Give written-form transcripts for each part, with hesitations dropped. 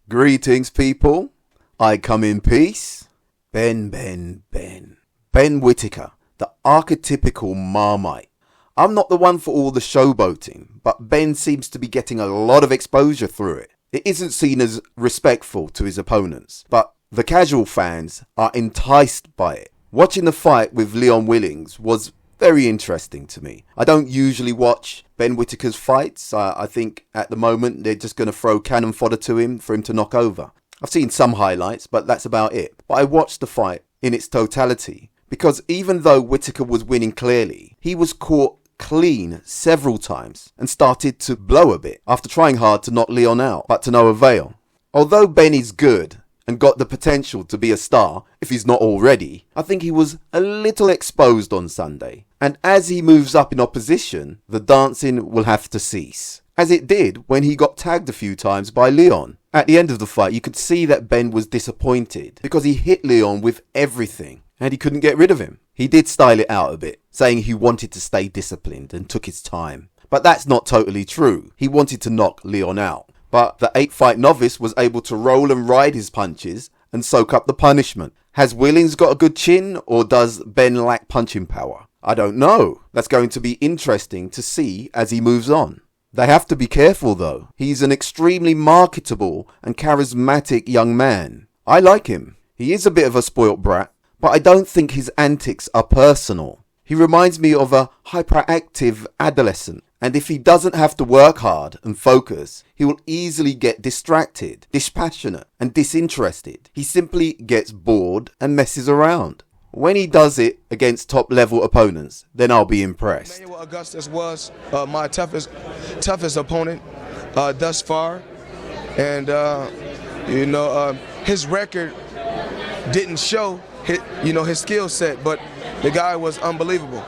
Greetings, people. I come in peace. Ben Whittacker, the archetypical Marmite. I'm not the one for all the showboating, but Ben seems to be getting a lot of exposure through it. It isn't seen as respectful to his opponents, but the casual fans are enticed by it. Watching the fight with Leon Willings was very interesting to me. I don't usually watch Ben Whittacker's fights. I think at the moment they're just going to throw cannon fodder to him for him to knock over. I've seen some highlights, but that's about it. But I watched the fight in its totality because even though Whittaker was winning clearly, he was caught clean several times and started to blow a bit after trying hard to knock Leon out, but to no avail. Although Ben is good and got the potential to be a star, if he's not already, I think he was a little exposed on Sunday. And as he moves up in opposition, the dancing will have to cease. As it did when he got tagged a few times by Leon. At the end of the fight, you could see that Ben was disappointed because he hit Leon with everything and he couldn't get rid of him. He did style it out a bit, saying he wanted to stay disciplined and took his time. But that's not totally true. He wanted to knock Leon out. But the 8-fight novice was able to roll and ride his punches and soak up the punishment. Has Willings got a good chin, or does Ben lack punching power? I don't know. That's going to be interesting to see as he moves on. They have to be careful though. He's an extremely marketable and charismatic young man. I like him. He is a bit of a spoilt brat, but I don't think his antics are personal. He reminds me of a hyperactive adolescent. And if he doesn't have to work hard and focus, he will easily get distracted, dispassionate and disinterested. He simply gets bored and messes around. When he does it against top level opponents, then I'll be impressed. Emmanuel Augustus was my toughest opponent thus far. And, his record didn't show his skill set, but the guy was unbelievable.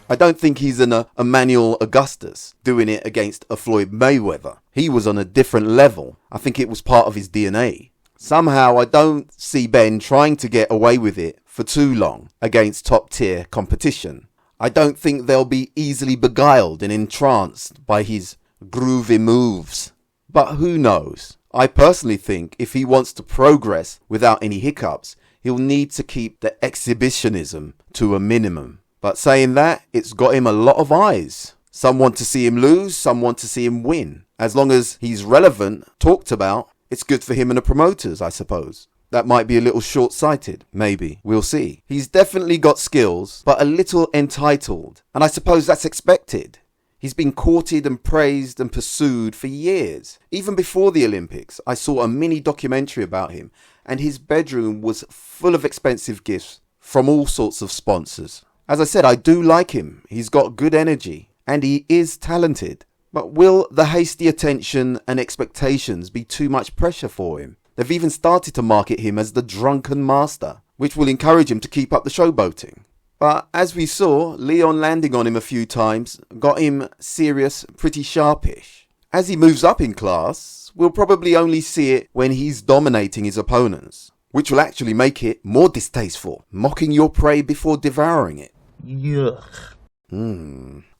I don't think he's an Emmanuel Augustus doing it against a Floyd Mayweather. He was on a different level. I think it was part of his DNA. Somehow I don't see Ben trying to get away with it for too long against top tier competition. I don't think they'll be easily beguiled and entranced by his groovy moves. But who knows? I personally think if he wants to progress without any hiccups, he'll need to keep the exhibitionism to a minimum. But saying that, it's got him a lot of eyes. Some want to see him lose, some want to see him win. As long as he's relevant, talked about, it's good for him and the promoters, I suppose. That might be a little short-sighted, maybe. We'll see. He's definitely got skills, but a little entitled. And I suppose that's expected. He's been courted and praised and pursued for years. Even before the Olympics, I saw a mini documentary about him, and his bedroom was full of expensive gifts from all sorts of sponsors. As I said, I do like him. He's got good energy and he is talented. But will the hasty attention and expectations be too much pressure for him? They've even started to market him as the drunken master, which will encourage him to keep up the showboating. But as we saw, Leon landing on him a few times got him serious, pretty sharpish. As he moves up in class, we'll probably only see it when he's dominating his opponents, which will actually make it more distasteful, mocking your prey before devouring it. Yuck.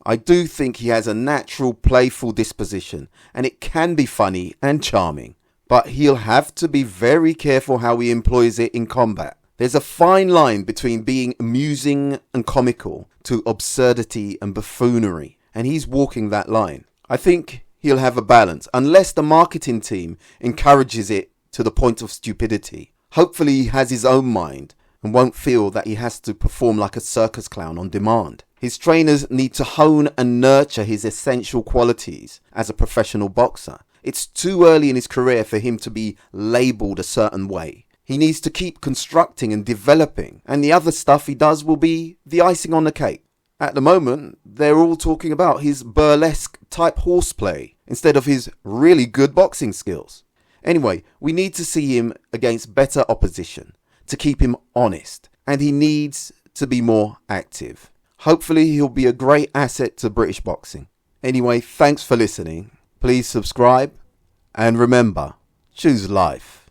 I do think he has a natural playful disposition and it can be funny and charming, but he'll have to be very careful how he employs it in combat. There's a fine line between being amusing and comical to absurdity and buffoonery, and he's walking that line. I think he'll have a balance unless the marketing team encourages it to the point of stupidity. Hopefully he has his own mind and won't feel that he has to perform like a circus clown on demand. His trainers need to hone and nurture his essential qualities as a professional boxer. It's too early in his career for him to be labelled a certain way. He needs to keep constructing and developing, and the other stuff he does will be the icing on the cake. At the moment, they're all talking about his burlesque type horseplay instead of his really good boxing skills. Anyway, we need to see him against better opposition to keep him honest, and he needs to be more active. Hopefully he'll be a great asset to British boxing. Anyway, thanks for listening. Please subscribe and remember, choose life.